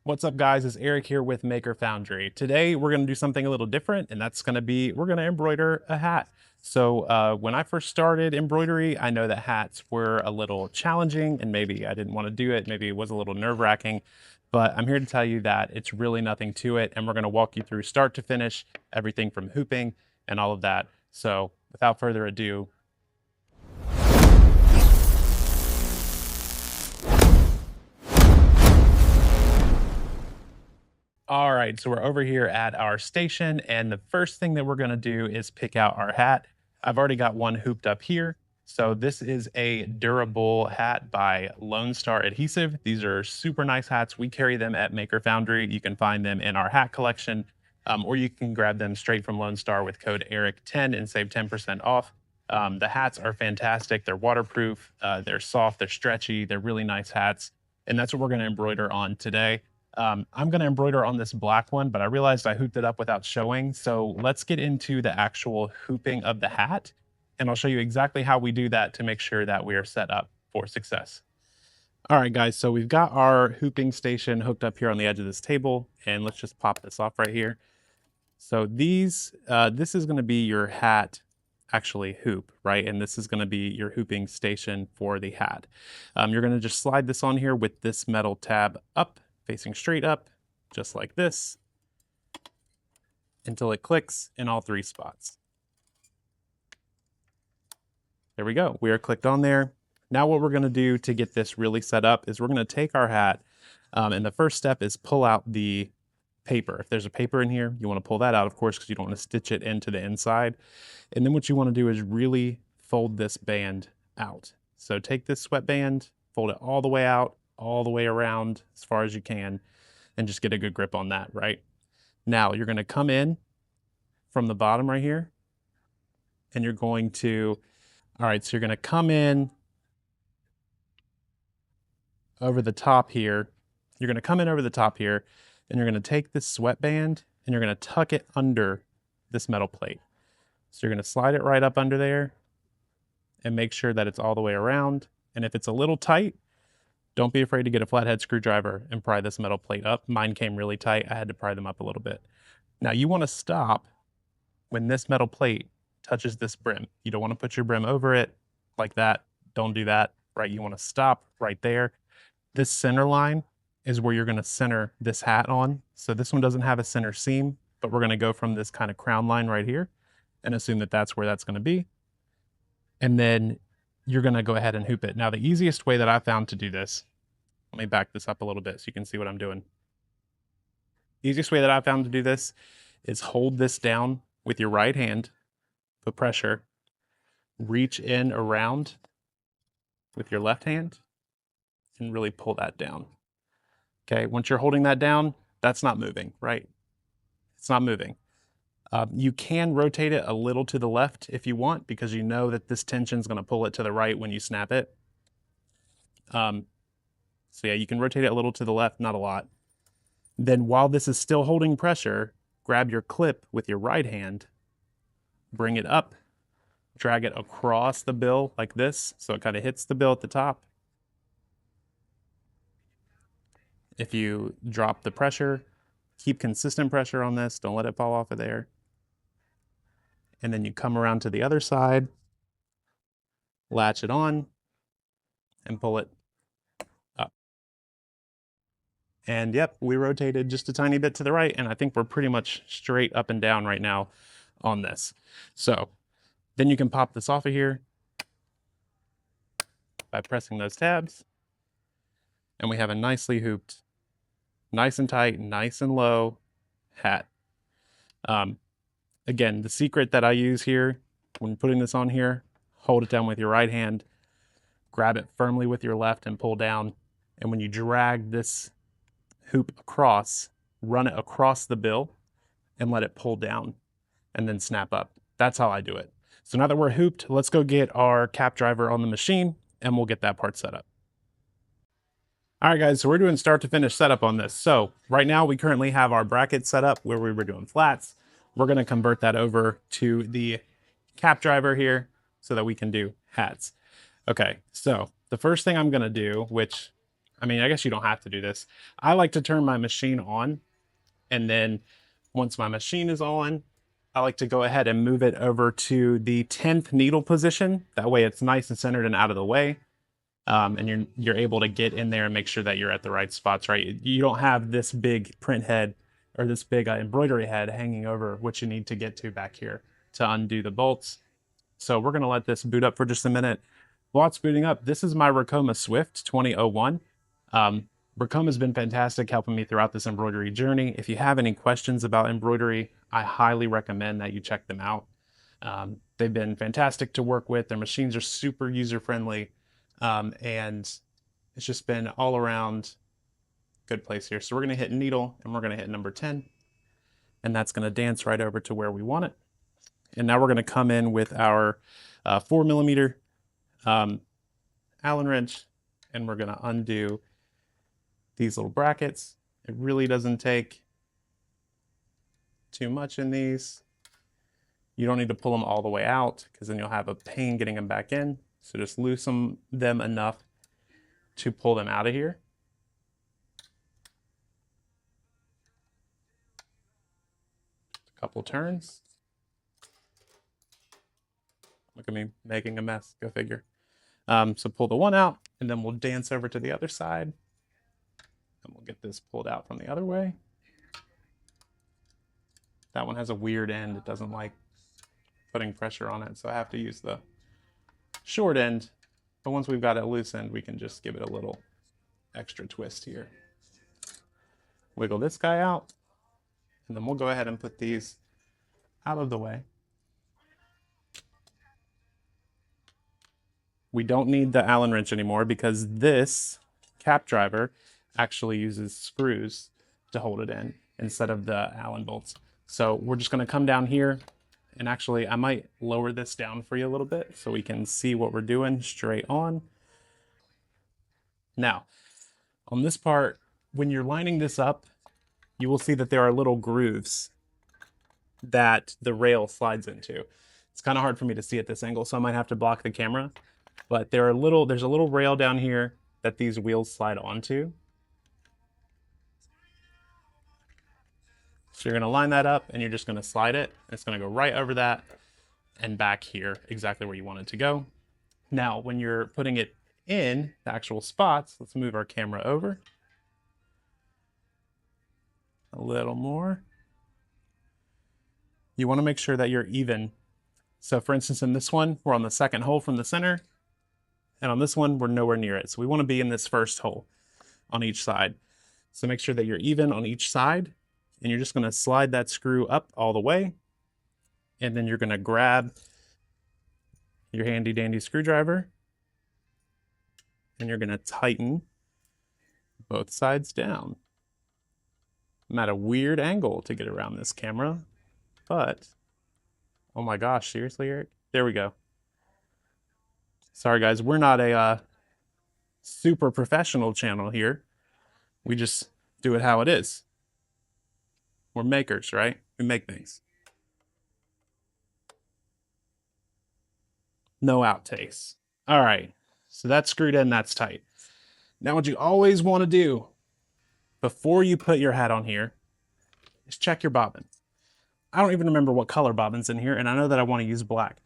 What's up, guys? It's Eric here with Maker Foundry. Today we're going to do something a little different, and that's going to be we're going to embroider a hat. So when I first started embroidery, I know that hats were a little challenging and maybe I didn't want to do it. Maybe it was a little nerve-wracking, but I'm here to tell you that it's really nothing to it, and we're going to walk you through start to finish, everything from hooping and all of that. So without further ado, all right, so we're over here at our station, and the first thing that we're gonna do is pick out our hat. I've already got one hooped up here. So this is a durable hat by Lone Star Adhesive. These are super nice hats. We carry them at Maker Foundry. You can find them in our hat collection, or you can grab them straight from Lone Star with code ERIC10 and save 10% off. The hats are fantastic. They're waterproof, they're soft, they're stretchy, they're really nice hats. And that's what we're gonna embroider on today. I'm going to embroider on this black one, but I realized I hooped it up without showing. So let's get into the actual hooping of the hat, and I'll show you exactly how we do that to make sure that we are set up for success. All right, guys, so we've got our hooping station hooked up here on the edge of this table, and let's just pop this off right here. So this is going to be your hat actually hoop, right? And this is going to be your hooping station for the hat. You're going to just slide this on here with this metal tab up, facing straight up, just like this, until it clicks in all three spots. There we go. We are clicked on there. Now what we're going to do to get this really set up is we're going to take our hat, and the first step is pull out the paper. If there's a paper in here, you want to pull that out, of course, because you don't want to stitch it into the inside. And then what you want to do is really fold this band out. So take this sweatband, fold it all the way out, all the way around as far as you can, and just get a good grip on that, right? Now you're going to come in from the bottom right here, and you're going to, all right, so you're going to come in over the top here. You're going to come in over the top here, and you're going to take this sweatband and you're going to tuck it under this metal plate. So you're going to slide it right up under there and make sure that it's all the way around. And if it's a little tight, don't be afraid to get a flathead screwdriver and pry this metal plate up. Mine came really tight. I had to pry them up a little bit. Now you want to stop when this metal plate touches this brim. You don't want to put your brim over it like that. Don't do that, right? You want to stop right there. This center line is where you're going to center this hat on. So this one doesn't have a center seam, but we're going to go from this kind of crown line right here and assume that that's where that's going to be. And then you're going to go ahead and hoop it. Now, the easiest way that I found to do this, let me back this up a little bit so you can see what I'm doing. The easiest way that I found to do this is hold this down with your right hand, put pressure, reach in around with your left hand, and really pull that down. Okay, once you're holding that down, that's not moving, right? It's not moving. You can rotate it a little to the left if you want, because you know that this tension is going to pull it to the right when you snap it. So yeah, you can rotate it a little to the left, not a lot. Then while this is still holding pressure, grab your clip with your right hand, bring it up, drag it across the bill like this, so it kind of hits the bill at the top. If you drop the pressure, keep consistent pressure on this, don't let it fall off of there. And then you come around to the other side, latch it on, and pull it up. And yep, we rotated just a tiny bit to the right, and I think we're pretty much straight up and down right now on this. So then you can pop this off of here by pressing those tabs, and we have a nicely hooped, nice and tight, nice and low hat. Again, the secret that I use here when putting this on here, hold it down with your right hand, grab it firmly with your left and pull down. And when you drag this hoop across, run it across the bill and let it pull down and then snap up. That's how I do it. So now that we're hooped, let's go get our cap driver on the machine and we'll get that part set up. All right, guys, so we're doing start to finish setup on this. So right now we currently have our bracket set up where we were doing flats. We're going to convert that over to the cap driver here so that we can do hats. Okay, so the first thing I'm going to do, which I mean, I guess you don't have to do this. I like to turn my machine on, and then once my machine is on, I like to go ahead and move it over to the 10th needle position. That way it's nice and centered and out of the way. And you're able to get in there and make sure that you're at the right spots, right? You don't have this big print head or this big embroidery head hanging over what you need to get to back here to undo the bolts. So we're gonna let this boot up for just a minute. While it's booting up, this is my Ricoma SWIFT 2001. Ricoma has been fantastic helping me throughout this embroidery journey. If you have any questions about embroidery, I highly recommend that you check them out. They've been fantastic to work with. Their machines are super user-friendly, and it's just been all around good place here. So we're gonna hit needle and we're gonna hit number 10, and that's gonna dance right over to where we want it. And now we're gonna come in with our 4mm Allen wrench, and we're gonna undo these little brackets. It really doesn't take too much in these. You don't need to pull them all the way out because then you'll have a pain getting them back in. So just loosen them enough to pull them out of here. A couple turns. Look at me making a mess, go figure. So pull the one out, and then we'll dance over to the other side. And we'll get this pulled out from the other way. That one has a weird end. It doesn't like putting pressure on it, so I have to use the short end. But once we've got it loosened, we can just give it a little extra twist here. Wiggle this guy out, and then we'll go ahead and put these out of the way. We don't need the Allen wrench anymore because this cap driver actually uses screws to hold it in instead of the Allen bolts. So we're just gonna come down here, and actually I might lower this down for you a little bit so we can see what we're doing straight on. Now, on this part, when you're lining this up, you will see that there are little grooves that the rail slides into. It's kind of hard for me to see at this angle, so I might have to block the camera. But there's a little rail down here that these wheels slide onto. So you're gonna line that up and you're just gonna slide it. It's gonna go right over that and back here, exactly where you want it to go. Now, when you're putting it in the actual spots, let's move our camera over. A little more. You wanna make sure that you're even. So for instance, in this one, we're on the second hole from the center. And on this one, we're nowhere near it. So we want to be in this first hole on each side. So make sure that you're even on each side, and you're just going to slide that screw up all the way. And then you're going to grab your handy dandy screwdriver, and you're going to tighten both sides down. I'm at a weird angle to get around this camera, but oh my gosh, seriously, Eric? There we go. Sorry guys, we're not a super professional channel here. We just do it how it is. We're makers, right? We make things. No outtakes. All right, so that's screwed in, that's tight. Now what you always want to do before you put your hat on here is check your bobbin. I don't even remember what color bobbin's in here, and I know that I want to use black.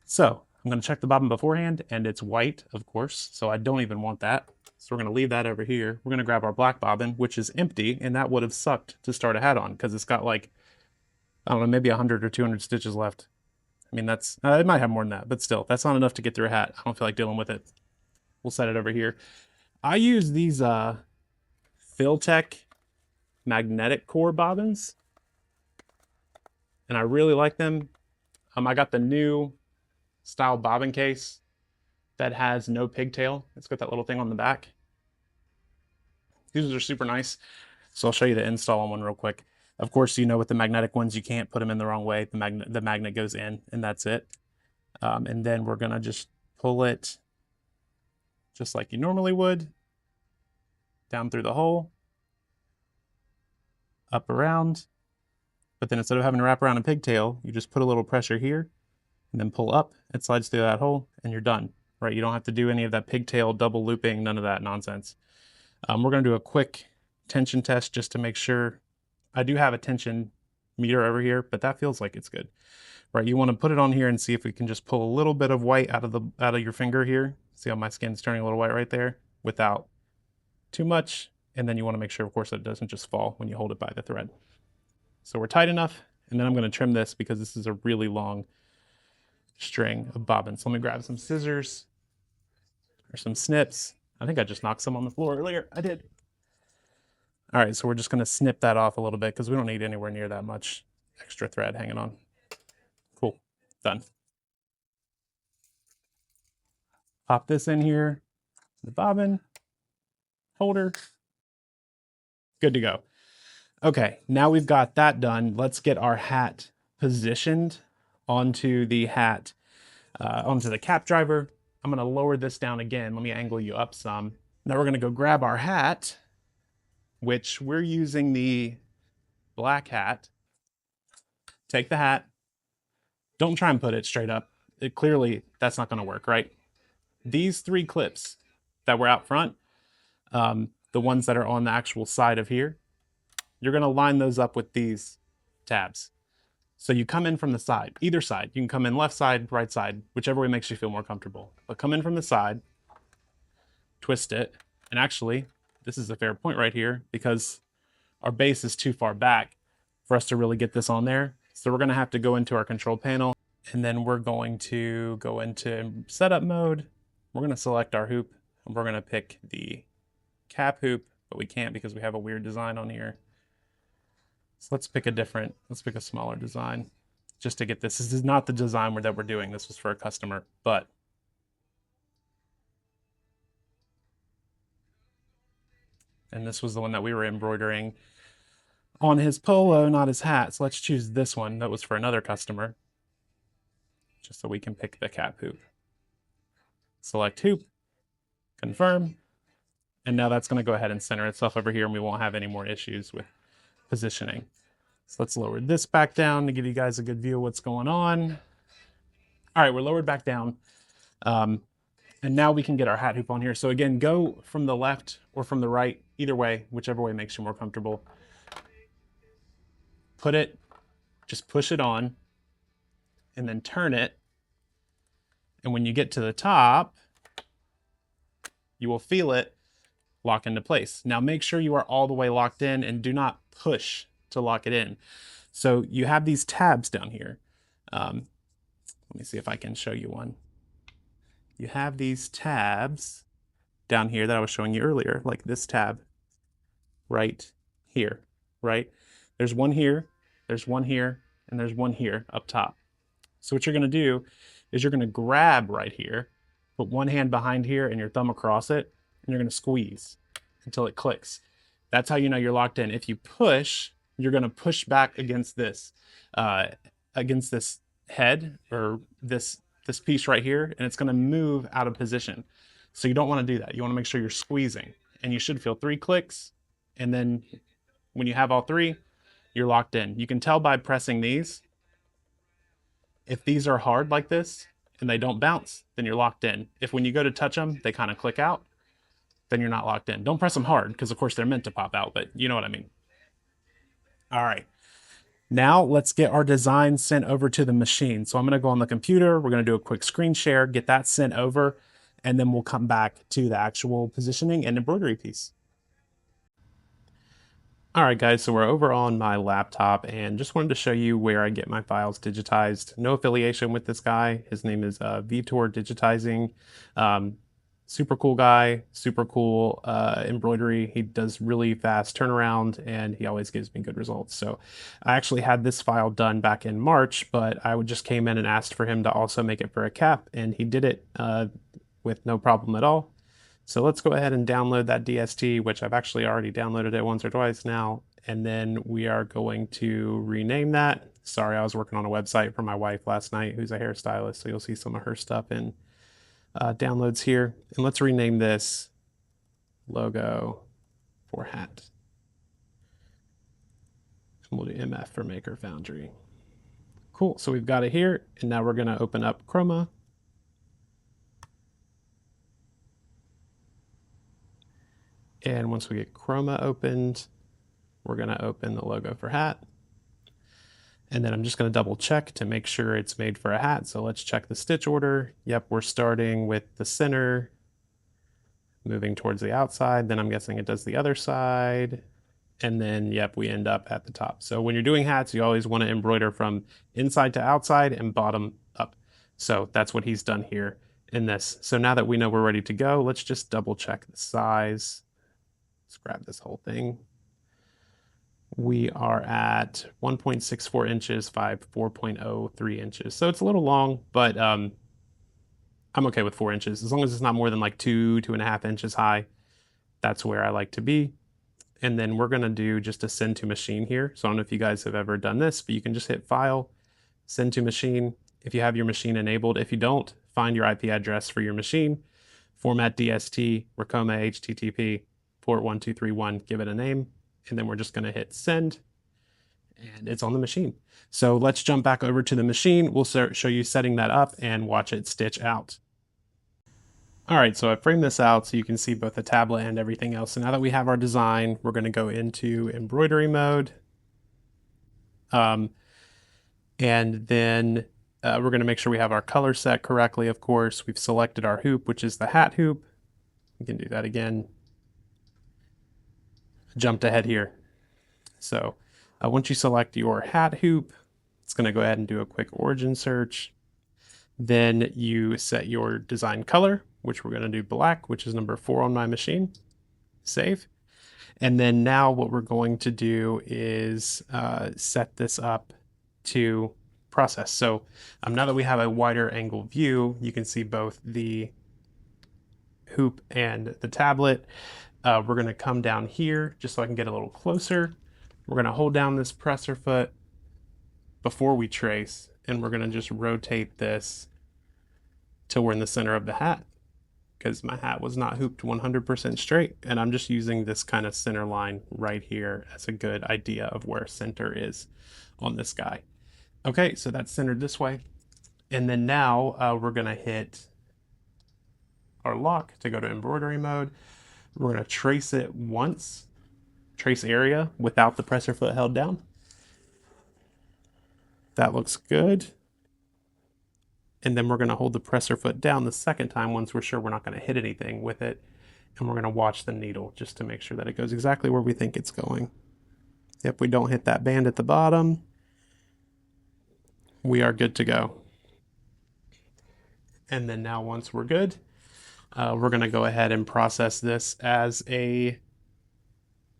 So I'm going to check the bobbin beforehand, and it's white, of course, so I don't even want that. So we're going to leave that over here. We're going to grab our black bobbin, which is empty, and that would have sucked to start a hat on because it's got like, I don't know, maybe 100 or 200 stitches left. I mean, that's, it might have more than that, but still, that's not enough to get through a hat. I don't feel like dealing with it. We'll set it over here. I use these Filtech magnetic core bobbins, and I really like them. I got the new style bobbin case that has no pigtail. It's got that little thing on the back. These are super nice. So I'll show you the install on one real quick. Of course, you know, with the magnetic ones, you can't put them in the wrong way. The magnet goes in, and that's it. And then we're gonna just pull it just like you normally would, down through the hole, up around. But then instead of having to wrap around a pigtail, you just put a little pressure here, and then pull up, it slides through that hole, and you're done, right? You don't have to do any of that pigtail double looping, none of that nonsense. We're going to do a quick tension test just to make sure. I do have a tension meter over here, but that feels like it's good. Right, you want to put it on here and see if we can just pull a little bit of white out of your finger here. See how my skin's turning a little white right there without too much. And then you want to make sure, of course, that it doesn't just fall when you hold it by the thread. So we're tight enough. And then I'm going to trim this because this is a really long string of bobbins. So let me grab some scissors or some snips. I think I just knocked some on the floor earlier. I did. All right, so we're just going to snip that off a little bit because we don't need anywhere near that much extra thread hanging on. Cool, done. Pop this in here, the bobbin, holder, good to go. Okay, now we've got that done. Let's get our hat positioned onto the hat, onto the cap driver. I'm gonna lower this down again. Let me angle you up some. Now we're gonna go grab our hat, which we're using the black hat. Take the hat. Don't try and put it straight up. Clearly, that's not gonna work, right? These 3 clips that were out front, the ones that are on the actual side of here, you're gonna line those up with these tabs. So you come in from the side, either side. You can come in left side, right side, whichever way makes you feel more comfortable. But come in from the side, twist it, and actually, this is a fair point right here because our base is too far back for us to really get this on there. So we're gonna have to go into our control panel, and then we're going to go into setup mode. We're gonna select our hoop, and we're gonna pick the cap hoop, but we can't because we have a weird design on here. So let's pick a smaller design just to get this. This is not the design that we're doing. This was for a customer, but and this was the one that we were embroidering on his polo, not his hat. So let's choose this one that was for another customer, just so we can pick the cap hoop. Select hoop, confirm, and now that's going to go ahead and center itself over here, and we won't have any more issues with positioning. So let's lower this back down to give you guys a good view of what's going on. All right, we're lowered back down. And now we can get our hat hoop on here. So again, go from the left or from the right, either way, whichever way makes you more comfortable. Put it, just push it on, and then turn it. And when you get to the top, you will feel it lock into place. Now make sure you are all the way locked in and do not push to lock it in. So you have these tabs down here. Let me see if I can show you one. You have these tabs down here that I was showing you earlier, like this tab right here, right? There's one here, there's one here, and there's one here up top. So what you're gonna do is you're gonna grab right here, put one hand behind here and your thumb across it, and you're gonna squeeze until it clicks. That's how you know you're locked in. If you push, you're gonna push back against this head or this piece right here, and it's gonna move out of position. So you don't wanna do that. You wanna make sure you're squeezing, and you should feel 3 clicks, and then when you have all 3, you're locked in. You can tell by pressing these. If these are hard like this and they don't bounce, then you're locked in. If when you go to touch them, they kind of click out, then you're not locked in. Don't press them hard because of course they're meant to pop out, but you know what I mean. All right. Now let's get our design sent over to the machine. So I'm gonna go on the computer, we're gonna do a quick screen share, get that sent over, and then we'll come back to the actual positioning and embroidery piece. All right, guys, so we're over on my laptop and just wanted to show you where I get my files digitized. No affiliation with this guy. His name is Vitor Digitizing. Super cool guy, super cool embroidery. He does really fast turnaround and he always gives me good results. So I actually had this file done back in March, but I just came in and asked for him to also make it for a cap, and he did it with no problem at all. So let's go ahead and download that DST, which I've actually already downloaded it once or twice now. And then we are going to rename that. Sorry, I was working on a website for my wife last night, who's a hairstylist. So you'll see some of her stuff in downloads here. And let's rename this logo for hat. And we'll do MF for Maker Foundry. Cool, so we've got it here. And now we're gonna open up Chroma. And once we get Chroma opened, we're going to open the logo for hat. And then I'm just going to double check to make sure it's made for a hat. So let's check the stitch order. Yep, we're starting with the center, moving towards the outside. Then I'm guessing it does the other side. And then, yep, we end up at the top. So when you're doing hats, you always want to embroider from inside to outside and bottom up. So that's what he's done here in this. So now that we know we're ready to go, let's just double check the size. Let's grab this whole thing. We are at 1.64 inches, 4.03 inches. So it's a little long, but I'm okay with 4 inches. As long as it's not more than like 2.5 inches high, that's where I like to be. And then we're gonna do just a send to machine here. So I don't know if you guys have ever done this, but you can just hit File, Send to Machine, if you have your machine enabled. If you don't, find your IP address for your machine, format DST, Ricoma HTTP, port 1231, give it a name, and then we're just gonna hit send, and it's on the machine. So let's jump back over to the machine. We'll show you setting that up and watch it stitch out. All right, so I framed this out so you can see both the tablet and everything else. So now that we have our design, we're gonna go into embroidery mode. And then we're gonna make sure we have our color set correctly, of course. We've selected our hoop, which is the hat hoop. We can do that again. Jumped ahead here. So once you select your hat hoop, it's gonna go ahead and do a quick origin search. Then you set your design color, which we're gonna do black, which is number 4 on my machine. Save. And then now what we're going to do is set this up to process. So now that we have a wider angle view, you can see both the hoop and the tablet. We're gonna come down here just so I can get a little closer. We're gonna hold down this presser foot before we trace, and we're gonna just rotate this till we're in the center of the hat, because my hat was not hooped 100% straight, and I'm just using this kind of center line right here as a good idea of where center is on this guy. Okay, so that's centered this way. And then now we're gonna hit our lock to go to embroidery mode. We're gonna trace it once, trace area without the presser foot held down. That looks good. And then we're gonna hold the presser foot down the second time once we're sure we're not gonna hit anything with it. And we're gonna watch the needle just to make sure that it goes exactly where we think it's going. If we don't hit that band at the bottom, we are good to go. And then now once we're good, we're gonna go ahead and process this as a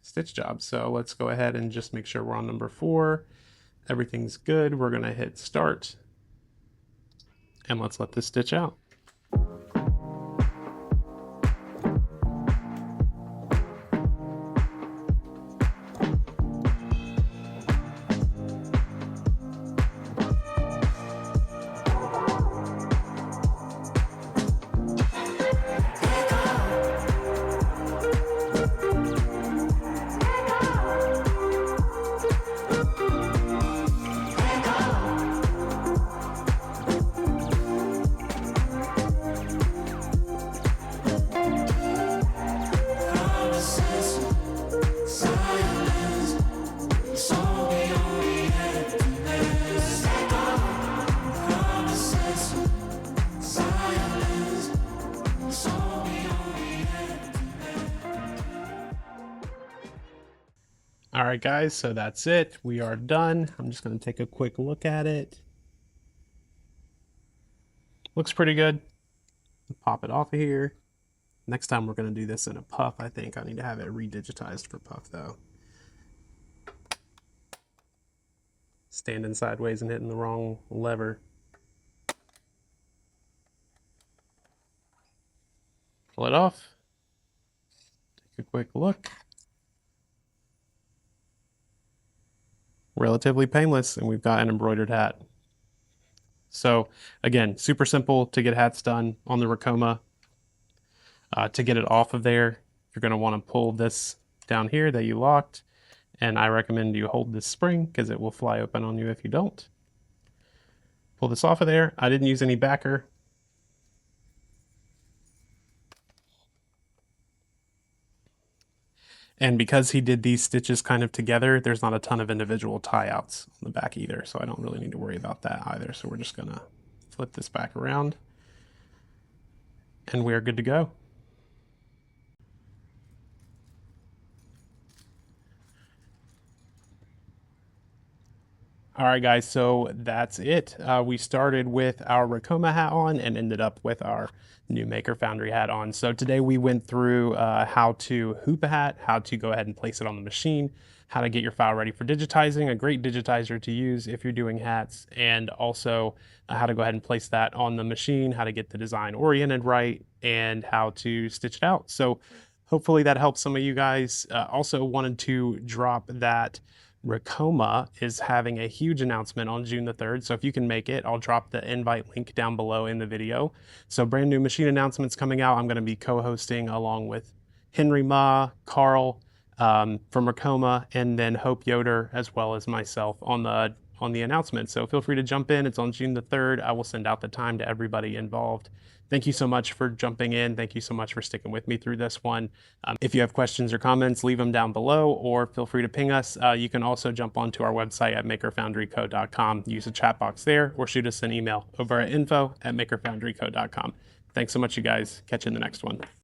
stitch job. So let's go ahead and just make sure we're on number 4. Everything's good. We're gonna hit start, and let's let this stitch out. All right, guys, so that's it. We are done. I'm just gonna take a quick look at it. Looks pretty good. Pop it off of here. Next time we're gonna do this in a puff. I think I need to have it redigitized for puff though. Standing sideways and hitting the wrong lever. Pull it off. Take a quick look. Relatively painless, and we've got an embroidered hat. So again, super simple to get hats done on the Ricoma. To get it off of there, you're gonna wanna pull this down here that you locked, and I recommend you hold this spring because it will fly open on you if you don't. Pull this off of there. I didn't use any backer. And because he did these stitches kind of together, there's not a ton of individual tie outs on the back either. So I don't really need to worry about that either. So we're just gonna flip this back around and we're good to go. All right, guys, so that's it. We started with our Ricoma hat on and ended up with our new Maker Foundry hat on. So today we went through how to hoop a hat, how to go ahead and place it on the machine, how to get your file ready for digitizing, a great digitizer to use if you're doing hats, and also how to go ahead and place that on the machine, how to get the design oriented right, and how to stitch it out. So hopefully that helps some of you guys. Also wanted to drop that Ricoma is having a huge announcement on June the 3rd. So if you can make it, I'll drop the invite link down below in the video. So brand new machine announcements coming out. I'm going to be co-hosting along with Henry Ma, Carl from Ricoma, and then Hope Yoder, as well as myself on the announcement. So feel free to jump in. It's on June the 3rd. I will send out the time to everybody involved. Thank you so much for jumping in. Thank you so much for sticking with me through this one. If you have questions or comments, leave them down below or feel free to ping us. You can also jump onto our website at makerfoundryco.com, use the chat box there, or shoot us an email over at info@makerfoundryco.com. Thanks so much, you guys. Catch you in the next one.